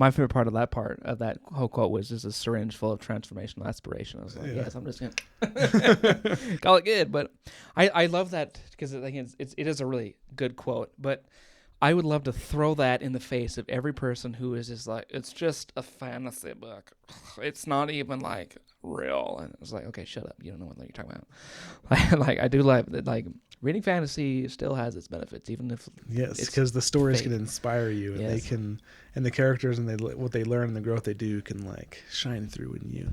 My favorite part of that whole quote was just a syringe full of transformational aspiration. I was like, yes, I'm just gonna call it good. But I love that because it is a really good quote. But I would love to throw that in the face of every person who is just like, it's just a fantasy book. It's not even like real. And it's like, okay, shut up. You don't know what you're talking about. Like I do love that. Like reading fantasy still has its benefits, even if because the stories fake. can inspire you, and they can, and the characters and what they learn and the growth they do can like shine through in you.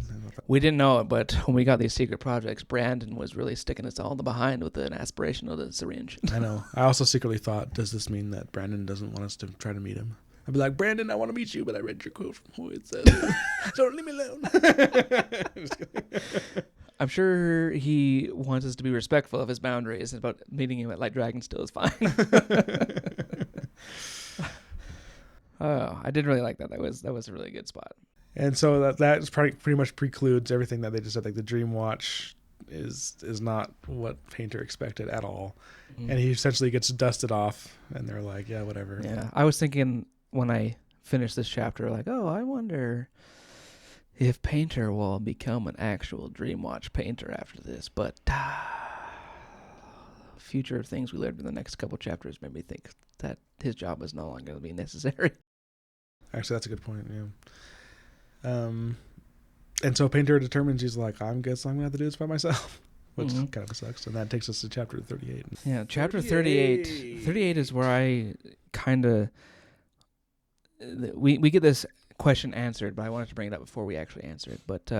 We didn't know it, but when we got these secret projects, Brandon was really sticking us all in the behind with an aspiration of the syringe. I know. I also secretly thought, does this mean that Brandon doesn't want us to try to meet him? I'd be like, Brandon, I want to meet you, but I read your quote from Hoyd. So don't leave me alone. I'm sure he wants us to be respectful of his boundaries, but meeting him at Light Dragon still is fine. Oh, I did really like that. That was a really good spot. And so that pretty much precludes everything that they just said. Like the Dream Watch is not what Painter expected at all. Mm-hmm. And he essentially gets dusted off, and they're like, yeah, whatever. Yeah, I was thinking when I finished this chapter, like, oh, I wonder if Painter will become an actual Dreamwatch painter after this. But future things we learned in the next couple chapters made me think that his job is no longer going to be necessary. Actually, that's a good point, yeah. And so Painter determines, he's like, I guess I'm going to have to do this by myself, which kind of sucks. And that takes us to chapter 38. Yeah, chapter 38. 38 is where I kind of... We get this question answered, but I wanted to bring it up before we actually answer it. But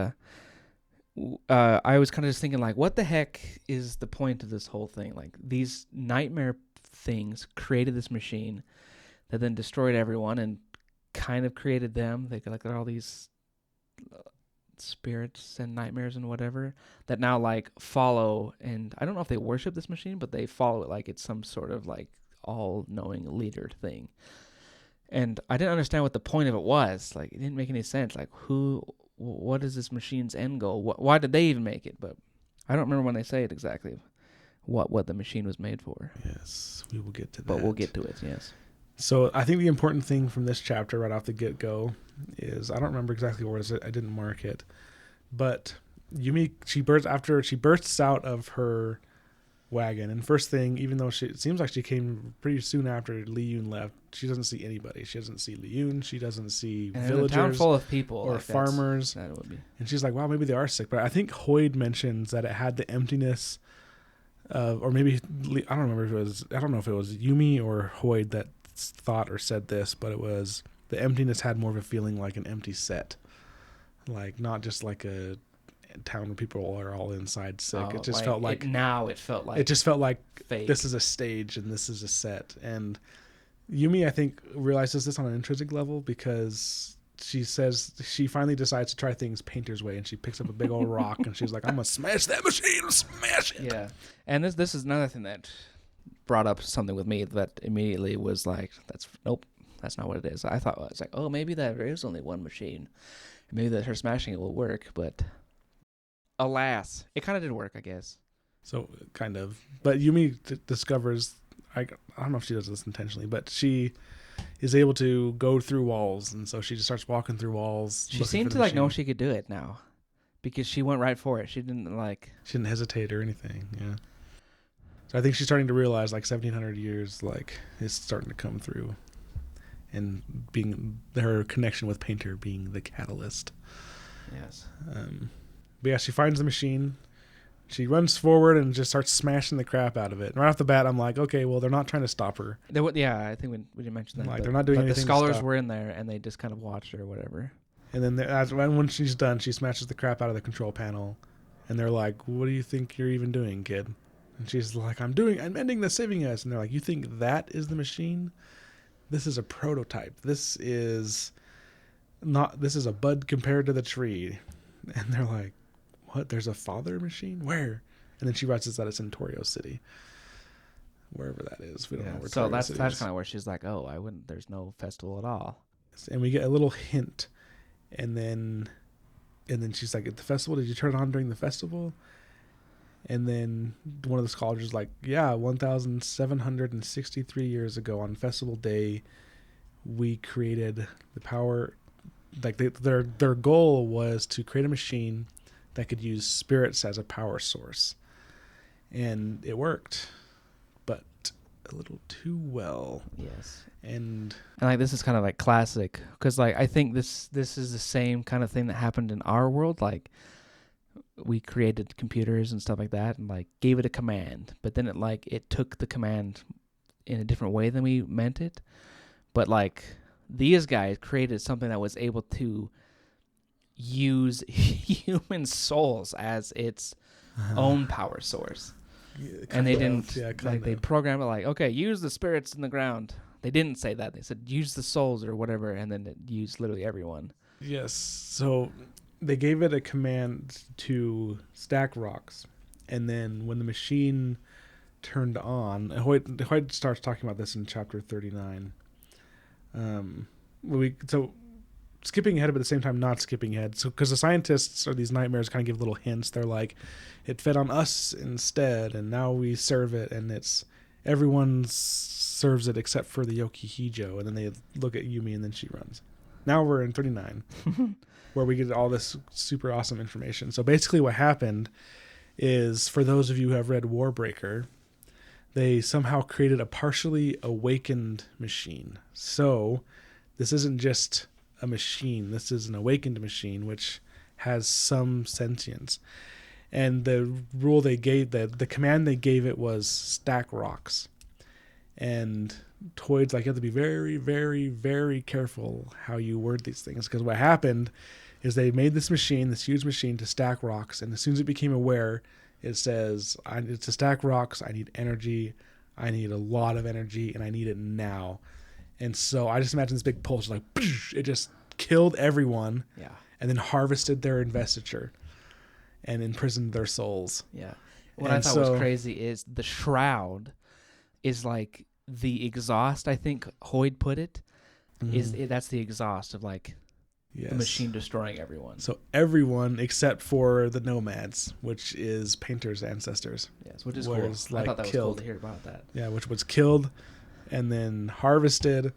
I was kind of just thinking, like, what the heck is the point of this whole thing? Like, these nightmare things created this machine that then destroyed everyone and kind of created them. They got all these spirits and nightmares and whatever that now like follow, and I don't know if they worship this machine, but they follow it like it's some sort of like all-knowing leader thing. And I didn't understand what the point of it was. Like, it didn't make any sense. Like, what is this machine's end goal? Why did they even make it? But I don't remember when they say it exactly, what the machine was made for. Yes, we will get to that. But we'll get to it, yes. So I think the important thing from this chapter right off the get-go is, I don't remember exactly where it is. I didn't mark it. But Yumi, she bursts out of her wagon, and first thing, even though it seems like she came pretty soon after Li Yun left, she doesn't see anybody. She doesn't see Li Yun. She doesn't see villagers, a town full of people or like farmers. That would be. And she's like, wow, maybe they are sick. But I think Hoyd mentions that it had the emptiness of, or maybe I don't know if it was Yumi or Hoyd that thought or said this, but it was the emptiness had more of a feeling like an empty set, like not just like a town where people are all inside sick. It just felt like it just felt like fake. This is a stage and this is a set. And Yumi, I think, realizes this on an intrinsic level because she says she finally decides to try things Painter's way, and she picks up a big old rock and she's like, I'm gonna smash that machine, smash it. Yeah. And this is another thing that brought up something with me that immediately was like, that's not what it is. I thought it was like, oh, maybe there is only one machine. Maybe that her smashing it will work, but alas, it kind of did work, I guess. So, kind of. But Yumi discovers, I don't know if she does this intentionally, but she is able to go through walls, and so she just starts walking through walls. She seemed to know she could do it now, because she went right for it. She didn't hesitate or anything, yeah. So I think she's starting to realize, like, 1,700 years, like, is starting to come through, and being her connection with Painter being the catalyst. Yes. But yeah, she finds the machine. She runs forward and just starts smashing the crap out of it. And right off the bat, I'm like, okay, well, they're not trying to stop her. Yeah, I think we didn't mention that. Like, they're not doing anything. The scholars were in there, and they just kind of watched her or whatever. And then when she's done, she smashes the crap out of the control panel. And they're like, what do you think you're even doing, kid? And she's like, I'm ending this, saving us. And they're like, you think that is the machine? This is a prototype. This is a bud compared to the tree. And they're like, what? There's a father machine? Where? And then she writes us that it's in Torio City. Wherever that is. We don't know where Torio City is. So that's kind of where she's like, oh, there's no festival at all. And we get a little hint. And then she's like, at the festival, did you turn it on during the festival? And then one of the scholars is like, yeah, 1,763 years ago on festival day, we created the power. Like their goal was to create a machine that could use spirits as a power source, and it worked, but a little too well. Yes. And like this is kind of like classic, because like I think this is the same kind of thing that happened in our world. Like we created computers and stuff like that, and like gave it a command, but then it took the command in a different way than we meant it. But like these guys created something that was able to use human souls as its own power source. Yeah, and they didn't they of. programmed it like, okay, use the spirits in the ground. They didn't say that. They said use the souls or whatever, and then it used literally everyone. Yes. So they gave it a command to stack rocks, and then when the machine turned on, Hoyt starts talking about this in chapter 39. So skipping ahead, but at the same time not skipping ahead. So because the scientists or these nightmares kind of give little hints. They're like, it fed on us instead, and now we serve it, and it's everyone serves it except for the Yokihijo. And then they look at Yumi, and then she runs. Now we're in 39, where we get all this super awesome information. So basically what happened is, for those of you who have read Warbreaker, they somehow created a partially awakened machine. So this isn't just a machine. This is an awakened machine, which has some sentience. And the rule they gave, the command they gave it was stack rocks. And Toyd's like, you have to be very, very, very careful how you word these things. Because what happened is they made this machine, this huge machine, to stack rocks. And as soon as it became aware, it says, I need to stack rocks. I need energy. I need a lot of energy, and I need it now. And so I just imagine this big pulse, like, it just killed everyone. Yeah. And then harvested their investiture and imprisoned their souls. Yeah. What I thought was crazy is the shroud is like the exhaust, I think Hoyd put it. That's the exhaust of like the machine destroying everyone. So everyone except for the nomads, which is Painter's ancestors. Yes, which is cool. I thought that was cool to hear about that. Yeah, which was killed and then harvested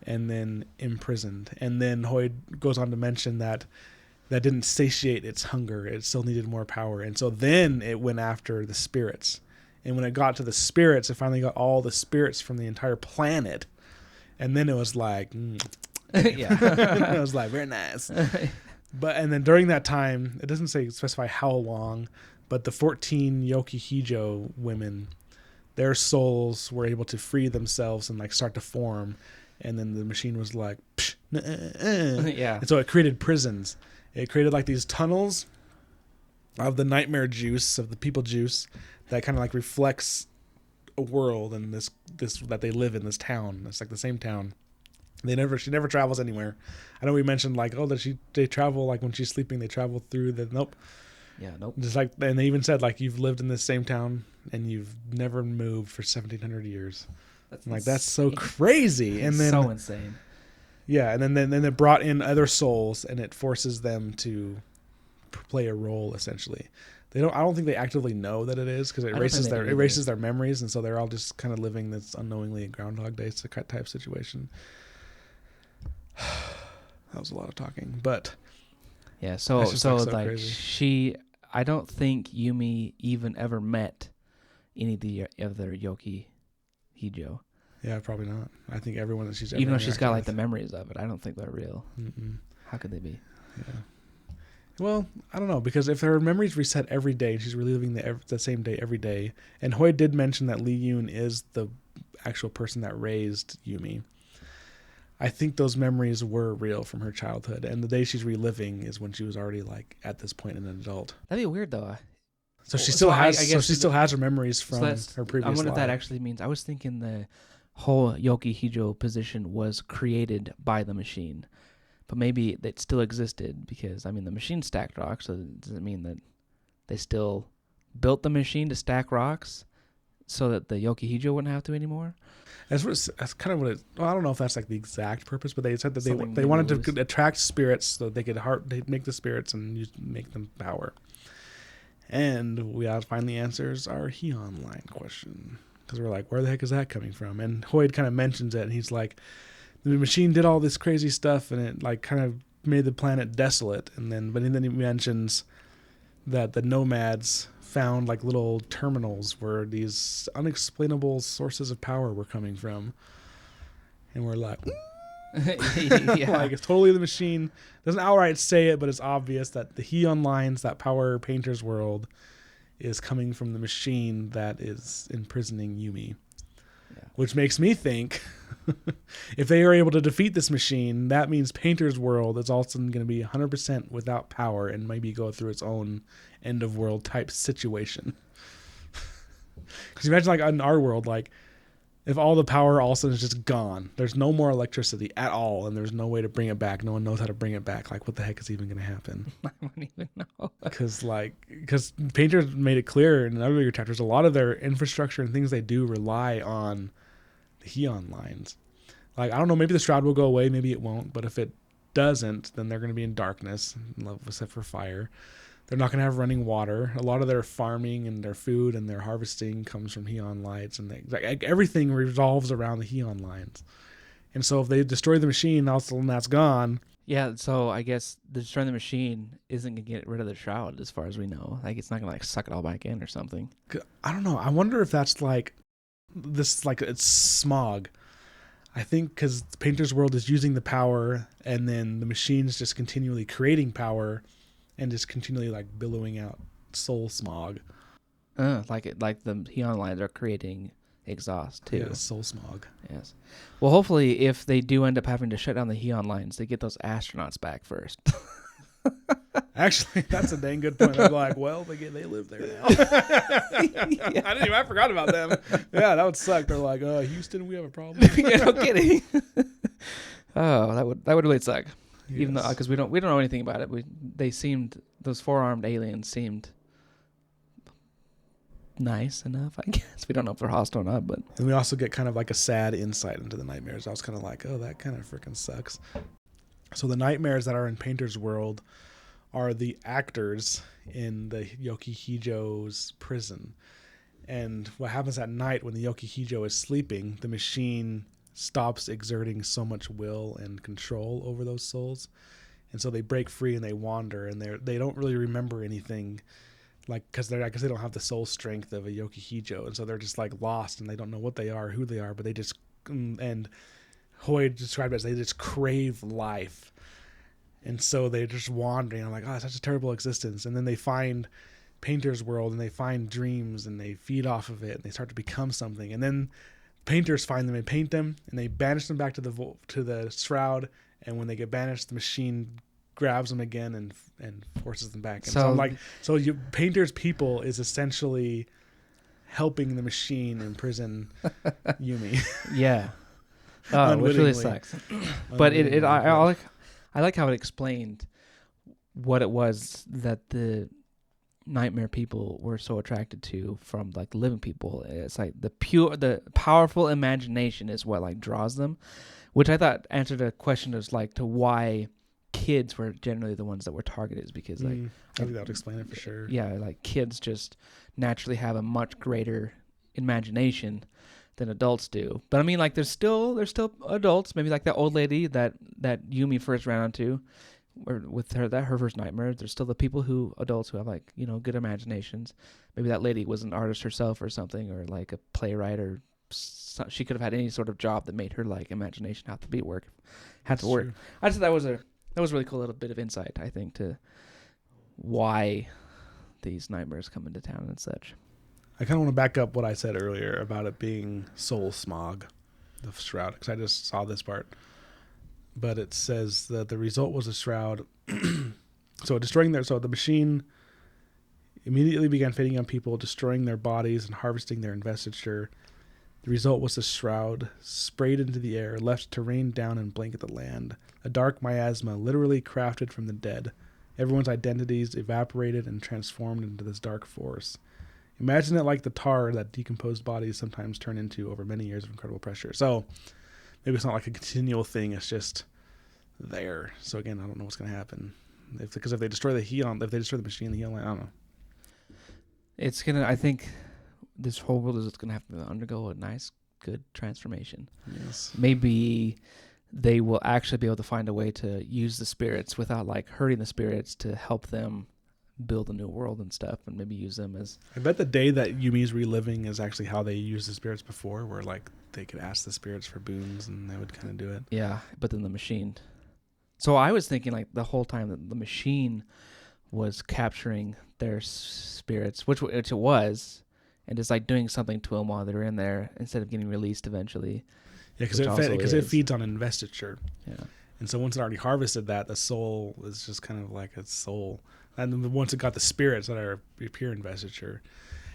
and then imprisoned. And then Hoyd goes on to mention that didn't satiate its hunger. It still needed more power. And so then it went after the spirits. And when it got to the spirits, it finally got all the spirits from the entire planet. And then it was like, yeah. It was like, very nice. And then during that time, it doesn't specify how long, but the 14 Yokihijo women, their souls were able to free themselves and like start to form. And then the machine was like, yeah. And so it created prisons. It created like these tunnels of the nightmare juice, of the people juice, that kind of like reflects a world and this that they live in, this town. It's like the same town. She never travels anywhere. I know we mentioned like, they travel, like when she's sleeping, they travel through the, nope. Yeah, nope. Just like, and they even said like, you've lived in this same town and you've never moved for 1,700 years. That's so crazy. And then so insane. Yeah, and then it brought in other souls, and it forces them to play a role essentially. I don't think they actively know that it is, because it erases their memories, and so they're all just kind of living this unknowingly Groundhog Day type situation. That was a lot of talking, but yeah. So like crazy. I don't think Yumi even ever met any of the other Yokihijo. Yeah, probably not. I think everyone that she's ever even though she's got like the memories of it, I don't think they're real. Mm-mm. How could they be? Yeah. Well, I don't know, because if her memories reset every day, she's reliving the same day every day. And Hoy did mention that Lee Yoon is the actual person that raised Yumi. I think those memories were real from her childhood, and the day she's reliving is when she was already like at this point an adult. That'd be weird though. So she still has her memories from her previous life. I wonder if that actually means. I was thinking the whole Yokihijo position was created by the machine, but maybe it still existed, because I mean the machine stacked rocks. So does it mean that they still built the machine to stack rocks so that the Yokihijo wouldn't have to anymore? That's kind of what it. Well, I don't know if that's like the exact purpose, but they said that they wanted to attract spirits so they could they'd make the spirits and make them power. And we finally answers our Heon line question, because we're like, where the heck is that coming from? And Hoyd kind of mentions it, and he's like, the machine did all this crazy stuff, and it like kind of made the planet desolate. And then he mentions that the nomads found like little terminals where these unexplainable sources of power were coming from, and we're like, Yeah. like it's totally the machine. Doesn't outright say it, but it's obvious that the Heon lines, that power Painter's world, is coming from the machine that is imprisoning Yumi. Yeah. Which makes me think, if they are able to defeat this machine, that means Painter's world is also going to be 100% without power and maybe go through its own end of world type situation. Because imagine like in our world, like if all the power all of a sudden is just gone, there's no more electricity at all, and there's no way to bring it back. No one knows how to bring it back. Like, what the heck is even going to happen? I don't even know. Because Painter made it clear in earlier chapters, a lot of their infrastructure and things they do rely on the Heon lines. Like, I don't know, maybe the Shroud will go away, maybe it won't, but if it doesn't, then they're going to be in darkness, except for fire. They're not going to have running water. A lot of their farming and their food and their harvesting comes from Heon lights, and everything revolves around the Heon lines. And so if they destroy the machine, also when that's gone. Yeah, so I guess destroying the machine isn't going to get rid of the Shroud as far as we know. Like, it's not going to like suck it all back in or something. I don't know. I wonder if that's like this, like it's smog. I think because Painter's world is using the power, and then the machine's just continually creating power and just continually like billowing out soul smog. Like the Heon lines are creating exhaust too. Yeah, soul smog. Yes. Well, hopefully, if they do end up having to shut down the Heon lines, they get those astronauts back first. Actually, that's a dang good point. I'm like, well, they live there now. I forgot about them. Yeah, that would suck. They're like, Houston, we have a problem. Yeah, no kidding. Oh, that would really suck. Yes. Even though, because we don't know anything about it. Those 4-armed aliens seemed nice enough, I guess. We don't know if they're hostile or not, but. And we also get kind of like a sad insight into the nightmares. I was kind of like, oh, that kind of freaking sucks. So the nightmares that are in Painter's world are the actors in the Yokihijo's prison. And what happens at night when the Yokihijo is sleeping, the machine stops exerting so much will and control over those souls. And so they break free and they wander, and they don't really remember anything, like, because they don't have the soul strength of a Yokihijo. And so they're just like lost, and they don't know what they are, who they are, but they just, and Hoyd described it as they just crave life. And so they're just wandering. I'm like, oh, it's such a terrible existence. And then they find Painter's world, and they find dreams, and they feed off of it, and they start to become something. And then painters find them and paint them, and they banish them back to the Shroud. And when they get banished, the machine grabs them again and forces them back. And so I'm like, Painter's people is essentially helping the machine imprison Yumi. Yeah. Oh, which really sucks. But I like how it explained what it was that the nightmare people were so attracted to from like living people. It's like the powerful imagination is what like draws them, which I thought answered a question as like to why kids were generally the ones that were targeted, is because like I think that would explain it for sure. Yeah, like kids just naturally have a much greater imagination than adults do. But I mean, like there's still adults, maybe like that old lady that Yumi first ran into, or with her first nightmare. There's still the adults who have like, you know, good imaginations. Maybe that lady was an artist herself or something, or like a playwright, or she could have had any sort of job that made her like imagination have to work. True. I just thought that was a really cool little bit of insight, I think, to why these nightmares come into town and such. I kind of want to back up what I said earlier about it being soul smog, the Shroud, because I just saw this part. But it says that the result was a Shroud. So the machine immediately began feeding on people, destroying their bodies and harvesting their investiture. The result was a Shroud sprayed into the air, left to rain down and blanket the land. A dark miasma literally crafted from the dead. Everyone's identities evaporated and transformed into this dark force. Imagine it like the tar that decomposed bodies sometimes turn into over many years of incredible pressure. So maybe it's not like a continual thing. It's just there. So again, I don't know what's going to happen. Because if they destroy the machine, the Heon line, I don't know. I think this whole world is going to have to undergo a nice, good transformation. Yes. Maybe they will actually be able to find a way to use the spirits without like hurting the spirits to help them build a new world and stuff, and maybe use them as. I bet the day that Yumi's reliving is actually how they used the spirits before, where like they could ask the spirits for boons and they would kind of do it. Yeah, but then the machine. So I was thinking like the whole time that the machine was capturing their spirits, which it was, and just like doing something to them while they were in there instead of getting released eventually. Yeah, because it feeds on investiture. Yeah. And so once it already harvested that, the soul is just kind of like a soul. And then once it got the spirits that are pure investiture.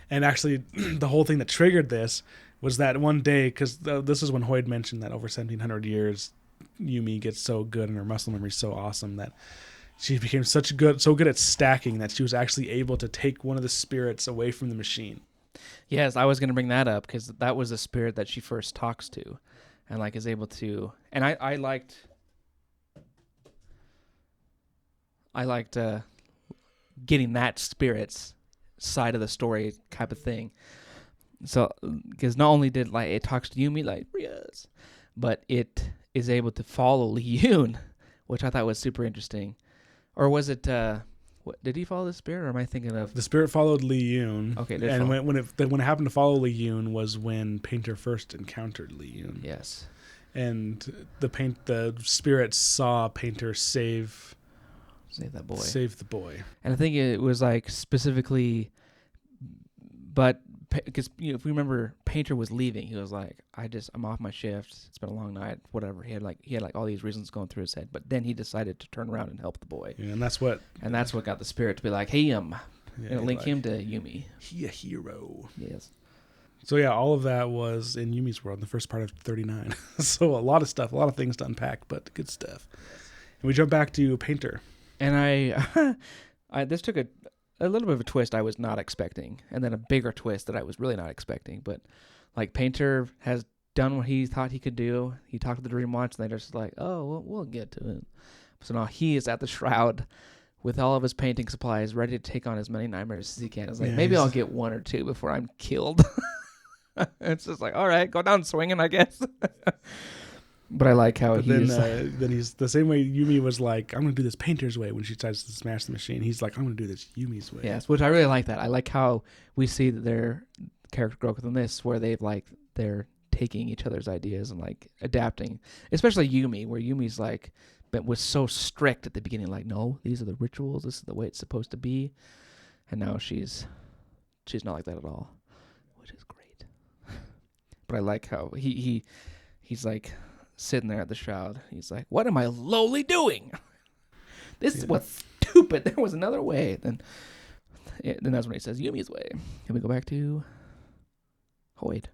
And actually, the whole thing that triggered this was that one day, because this is when Hoyd mentioned that over 1,700 years, Yumi gets so good and her muscle memory is so awesome that she became so good at stacking that she was actually able to take one of the spirits away from the machine. Yes, I was going to bring that up because that was the spirit that she first talks to, and like is able to. And I liked getting that spirit's side of the story type of thing. So because not only did like it talks to Yumi like yes, but it is able to follow Li Yun, which I thought was super interesting. Or was it? What, did he follow the spirit, or am I thinking of the spirit followed Li Yun? Okay, and when it happened to follow Li Yun was when Painter first encountered Li Yun. Yes, and the spirit saw Painter save that boy. Save the boy. And I think it was like specifically, but because if we remember, Painter was leaving. He was like, I'm off my shift. It's been a long night. Whatever. He had like all these reasons going through his head. But then he decided to turn around and help the boy. Yeah, and that's what got the spirit to be like, hey, link him to Yumi. He a hero. Yes. So yeah, all of that was in Yumi's world, the first part of 39. So a lot of stuff, a lot of things to unpack, but good stuff. And we jump back to Painter. And I this took a little bit of a twist I was not expecting, and then a bigger twist that I was really not expecting. But like Painter has done what he thought he could do. He talked to the Dream Watch, and they're just like, oh, we'll get to it. So now he is at the Shroud with all of his painting supplies, ready to take on as many nightmares as he can. It's like, maybe I'll get one or two before I'm killed. It's just like, all right, go down swinging, I guess. But I like how then he's the same way Yumi was like, I'm going to do this Painter's way when she tries to smash the machine. He's like, I'm going to do this Yumi's way. Yes, which I really like that. I like how we see that their character growth in this, where they're taking each other's ideas and like adapting, especially Yumi, where Yumi's like, but was so strict at the beginning, like, no, these are the rituals. This is the way it's supposed to be. And now she's not like that at all, which is great. But I like how he's like, sitting there at the Shroud. He's like, what am I lowly doing? This was stupid. There was another way. Then that's when he says Yumi's way. Can we go back to Hoyd?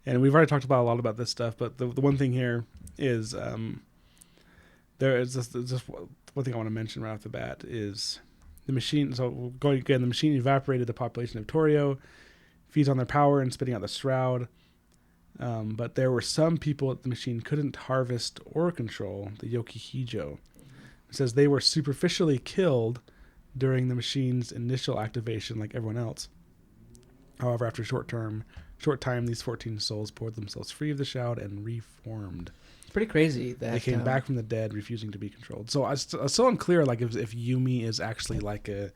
And we've already talked about a lot about this stuff, but the one thing here is there is just one thing I want to mention right off the bat is the machine. So going again, the machine evaporated the population of Torio, feeds on their power and spitting out the Shroud. But there were some people that the machine couldn't harvest or control, the Yokihijo. It says they were superficially killed during the machine's initial activation like everyone else. However, after a short time, these 14 souls poured themselves free of the Shroud and reformed. It's pretty crazy that they came back from the dead, refusing to be controlled. So I was still unclear, like if Yumi is actually like an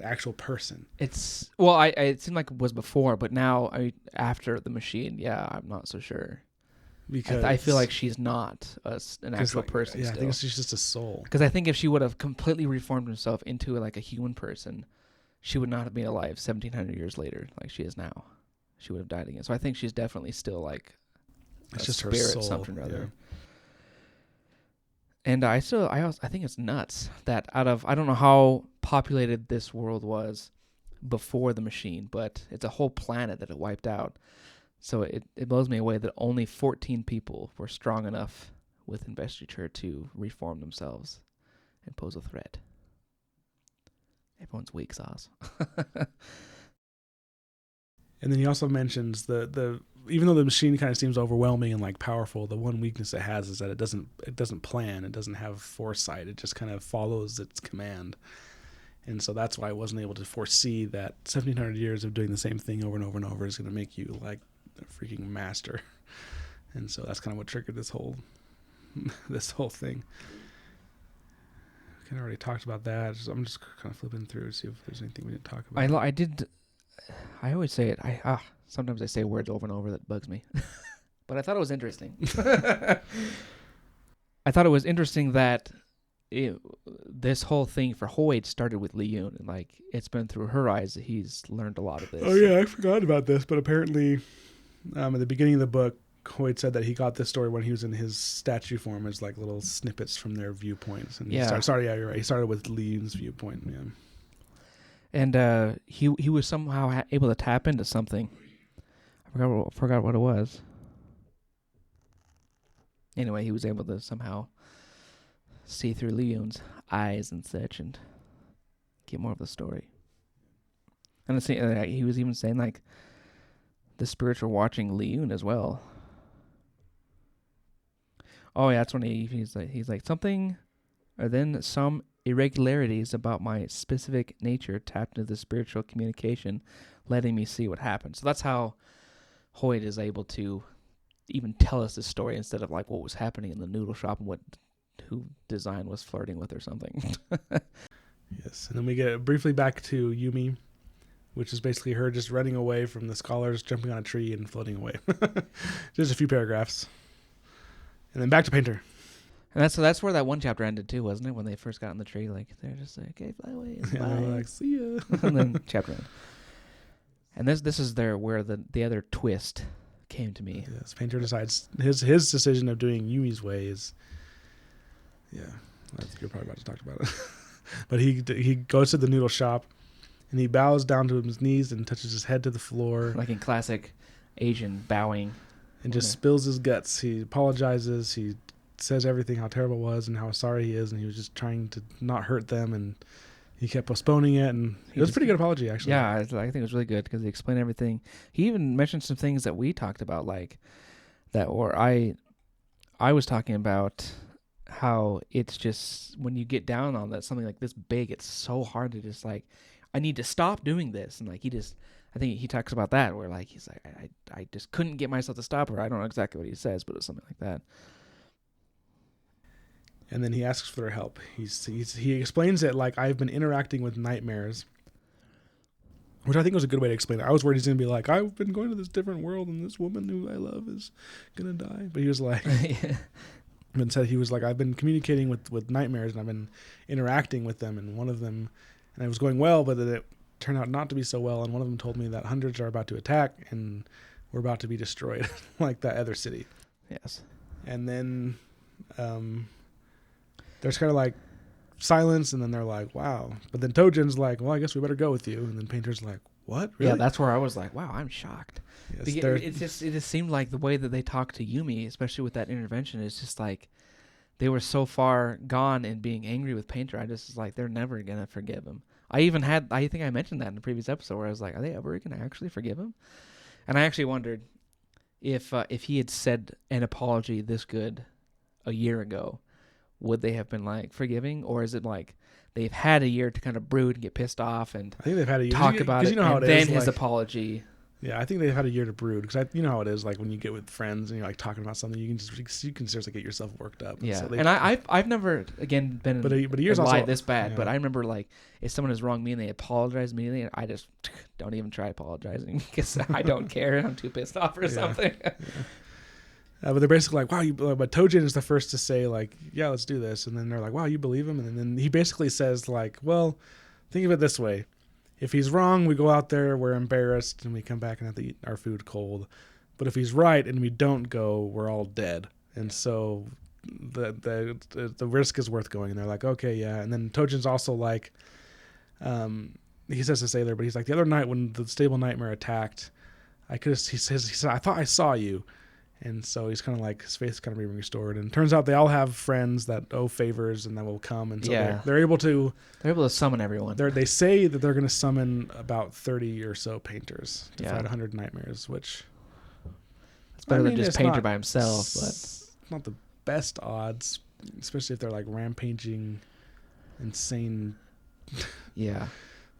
actual person. It seemed like it was before, but now after the machine, I'm not so sure. Because I feel like she's not an actual person. Yeah, still. I think she's just a soul. Because I think if she would have completely reformed herself into like a human person, she would not have been alive 1,700 years later like she is now. She would have died again. So I think she's definitely still like it's just spirit, her soul, something or other. And I think it's nuts that I don't know how populated this world was before the machine, but it's a whole planet that it wiped out. So it blows me away that only 14 people were strong enough with investiture to reform themselves and pose a threat. Everyone's weak sauce. And then he also mentions the even though the machine kind of seems overwhelming and like powerful, the one weakness it has is that it doesn't plan, it doesn't have foresight, it just kind of follows its command. And so that's why I wasn't able to foresee that 1,700 years of doing the same thing over and over and over is going to make you like a freaking master. And so that's kind of what triggered this whole thing. We kind of already talked about that. I'm just kind of flipping through to see if there's anything we didn't talk about. I always say it. Sometimes I say words over and over that bugs me. But I thought it was interesting. I thought it was interesting that this whole thing for Hoyt started with Liyun, and like it's been through her eyes that he's learned a lot of this. Oh yeah, I forgot about this, but apparently, at the beginning of the book, Hoyt said that he got this story when he was in his statue form as like little snippets from their viewpoints. And yeah, you're right. He started with Liyun's viewpoint. Yeah, and he was somehow able to tap into something. I forgot what it was. Anyway, he was able to somehow see through Liyun's eyes and such and get more of the story. And he was even saying like the spirits were watching Liyun as well. Oh yeah, that's when he's like something, or then some irregularities about my specific nature tapped into the spiritual communication, letting me see what happened. So that's how Hoyt is able to even tell us this story instead of like what was happening in the noodle shop and who Design was flirting with or something. Yes, and then we get briefly back to Yumi, which is basically her just running away from the scholars, jumping on a tree and floating away. Just a few paragraphs. And then back to Painter. And that's where that one chapter ended too, wasn't it? When they first got on the tree, like they're just like, "Okay, fly away." And yeah, they're like, "See ya." And then chapter end. And this is where the other twist came to me. Yes, Painter decides his decision of doing Yumi's way is, yeah, I think you're probably about to talk about it. But he goes to the noodle shop, and he bows down to his knees and touches his head to the floor, like in classic Asian bowing, and just spills his guts. He apologizes. He says everything, how terrible it was and how sorry he is, and he was just trying to not hurt them, and he kept postponing it, and it was a pretty good apology, actually. Yeah, I think it was really good because he explained everything. He even mentioned some things that we talked about, like that, or I was talking about how it's just when you get down on that something like this big, it's so hard to just like, I need to stop doing this, and like I think he talks about that where like he's like I just couldn't get myself to stop, or I don't know exactly what he says, but it's something like that. And then he asks for their help. He explains it like, I've been interacting with nightmares, which I think was a good way to explain it. I was worried he's going to be like, I've been going to this different world and this woman who I love is going to die. But he was like, and said he was like, I've been communicating with nightmares and I've been interacting with them. And one of them, and it was going well, but it turned out not to be so well. And one of them told me that hundreds are about to attack and we're about to be destroyed, like that other city. Yes. And then there's kind of like silence, and then they're like, wow. But then Tojin's like, well, I guess we better go with you. And then Painter's like, what? Really? Yeah, that's where I was like, wow, I'm shocked. Yes, it just seemed like the way that they talked to Yumi, especially with that intervention, is just like they were so far gone in being angry with Painter. I just was like, they're never going to forgive him. I think I mentioned that in the previous episode where I was like, are they ever going to actually forgive him? And I actually wondered if he had said an apology this good a year ago, would they have been like forgiving, or is it like they've had a year to kind of brood and get pissed off and I think they've had a year talk about it, you know how and it then is, his like, apology. Yeah, I think they've had a year to brood, because you know how it is, like when you get with friends and you're like talking about something, you can seriously get yourself worked up. Yeah, so and I've never again been but a year's also lied this bad, yeah. But I remember like if someone has wronged me and they apologize immediately, I just don't even try apologizing because I don't care. I'm too pissed off or something. Yeah. But they're basically like, wow, but Tojin is the first to say like, yeah, let's do this. And then they're like, wow, you believe him? And then he basically says like, well, think of it this way. If he's wrong, we go out there, we're embarrassed, and we come back and have to eat our food cold. But if he's right and we don't go, we're all dead. And so the risk is worth going. And they're like, okay, yeah. And then Tojin's also like, he says to Sailor, but he's like, the other night when the stable nightmare attacked, he said, I thought I saw you. And so he's kind of like, his faith is kind of being restored. And it turns out they all have friends that owe favors and that will come. And so they're able to summon everyone. They say that they're going to summon about 30 or so painters to fight 100 nightmares, which it's better than just Painter by himself. But it's not the best odds, especially if they're like rampaging, insane. Yeah.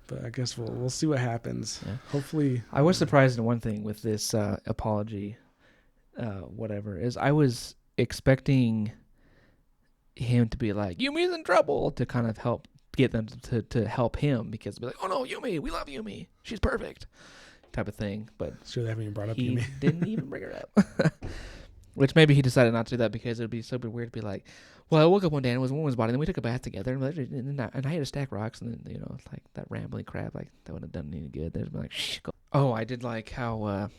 But I guess we'll see what happens. Yeah. Hopefully. I was surprised in one thing with this apology. whatever, is I was expecting him to be like, Yumi's in trouble, to kind of help get them to help him, because be like, oh no, Yumi, we love Yumi, she's perfect, type of thing. But Sure, they haven't even brought up he Yumi. didn't even bring her up. Which maybe he decided not to do that because it would be super weird to be like, well, I woke up one day and it was a woman's body, and then we took a bath together, and I had to stack rocks, and then, it's like that rambling crap, like that wouldn't have done any good. They'd be like, shh, go. Oh, I did like how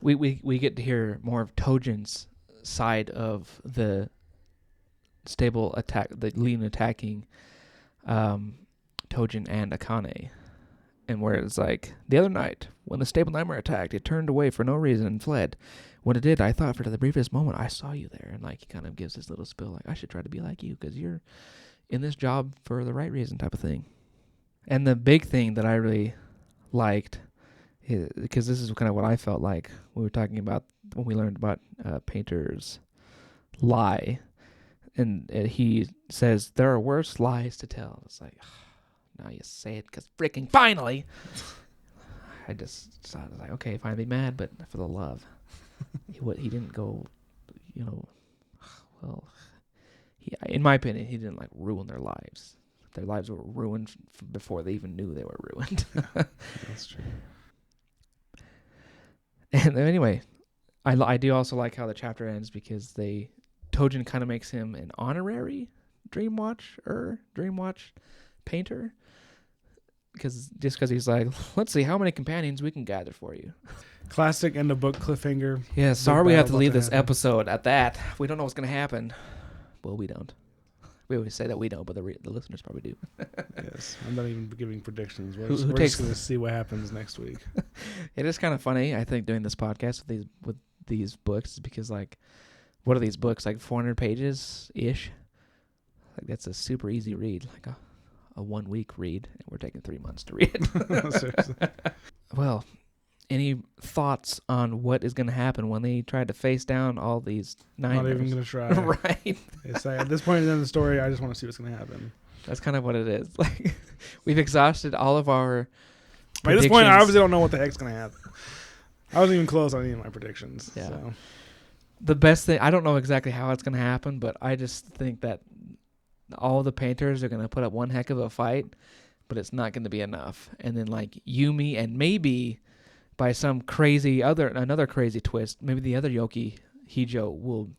we get to hear more of Tojin's side of the stable attack, the lean attacking Tojin and Akane. And where it's like, the other night, when the stable nightmare attacked, it turned away for no reason and fled. When it did, I thought for the briefest moment, I saw you there. And like, he kind of gives this little spill, like, I should try to be like you, because you're in this job for the right reason, type of thing. And the big thing that I really liked, because this is kind of what I felt like we were talking about when we learned about Painter's lie. And he says, there are worse lies to tell. It's like, now you say it, because freaking finally. I just thought, like, okay, fine, be mad, but for the love. He didn't go, well, in my opinion, he didn't like ruin their lives. Their lives were ruined before they even knew they were ruined. That's true. And anyway, I do also like how the chapter ends, because Tojin kind of makes him an honorary Dreamwatch painter. Because he's like, let's see how many companions we can gather for you. Classic end of book cliffhanger. Yeah, sorry we have to leave this episode at that. We don't know what's going to happen. Well, we don't. We always say that we don't, but the listeners probably do. Yes, I'm not even giving predictions. We're Who just going to see what happens next week. It is kind of funny, I think, doing this podcast with these books, because like, what are these books, like 400 pages ish? Like, that's a super easy read, like a 1 week read, and we're taking 3 months to read it. Seriously. Well, any thoughts on what is going to happen when they try to face down all these nightmares? Not even going to try. Right. It's like, at this point in the story, I just want to see what's going to happen. That's kind of what it is. Like, we've exhausted all of our By this point, I obviously don't know what the heck's going to happen. I wasn't even close on any of my predictions. Yeah. So. The best thing, I don't know exactly how it's going to happen, but I just think that all the painters are going to put up one heck of a fight, but it's not going to be enough. And then like Yumi, and maybe by some another crazy twist, maybe the other Yoki Hijo will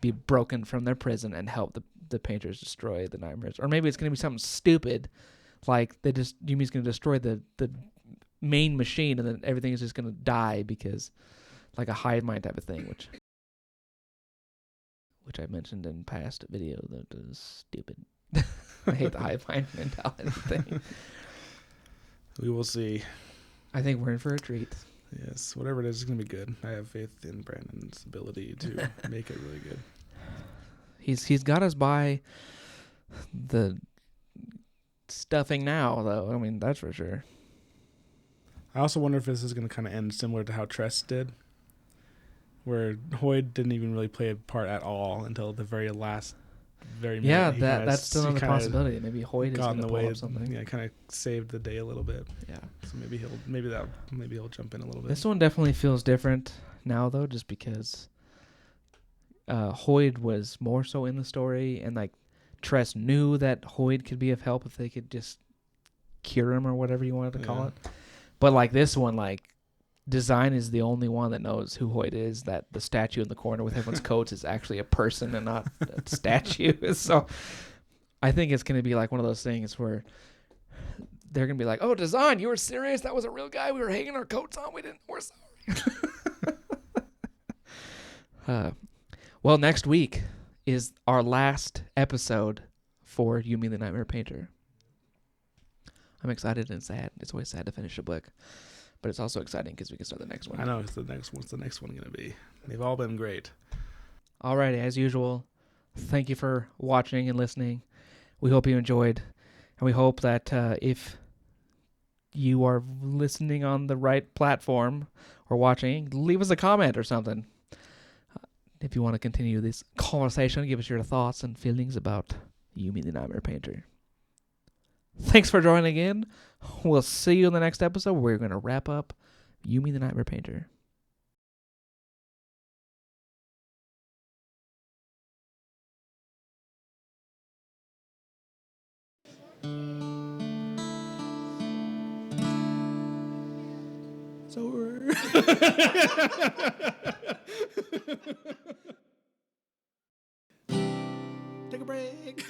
be broken from their prison and help the painters destroy the nightmares. Or maybe it's going to be something stupid, like Yumi's going to destroy the main machine, and then everything is just going to die, because like a hive mind type of thing, which I mentioned in past video, that is stupid. I hate the hive mind mentality thing. We will see. I think we're in for a treat. Yes, whatever it is, it's going to be good. I have faith in Brandon's ability to make it really good. He's got us by the stuffing now, though. I mean, that's for sure. I also wonder if this is going to kind of end similar to how Tress did, where Hoyd didn't even really play a part at all until the very minute. Yeah, that's still another possibility. Maybe Hoyd is got going in to the pull way up something. Yeah, kind of saved the day a little bit. Yeah. So maybe he'll jump in a little bit. This one definitely feels different now, though, just because Hoyd was more so in the story, and like Tress knew that Hoyd could be of help if they could just cure him or whatever you wanted to call it. But like this one, like Design is the only one that knows who Hoyd is, that the statue in the corner with everyone's coats is actually a person and not a statue. So I think it's going to be like one of those things where they're going to be like, oh, Design, you were serious? That was a real guy? We were hanging our coats on? We're sorry. Well, next week is our last episode for Yumi the Nightmare Painter. I'm excited and sad. It's always sad to finish a book. But it's also exciting because we can start the next one. I know. What's the next one going to be? They've all been great. All right. As usual, thank you for watching and listening. We hope you enjoyed. And we hope that if you are listening on the right platform or watching, leave us a comment or something. If you want to continue this conversation, give us your thoughts and feelings about Yumi the Nightmare Painter. Thanks for joining in. We'll see you in the next episode where we're going to wrap up Yumi the Nightmare Painter. It's over. Take a break.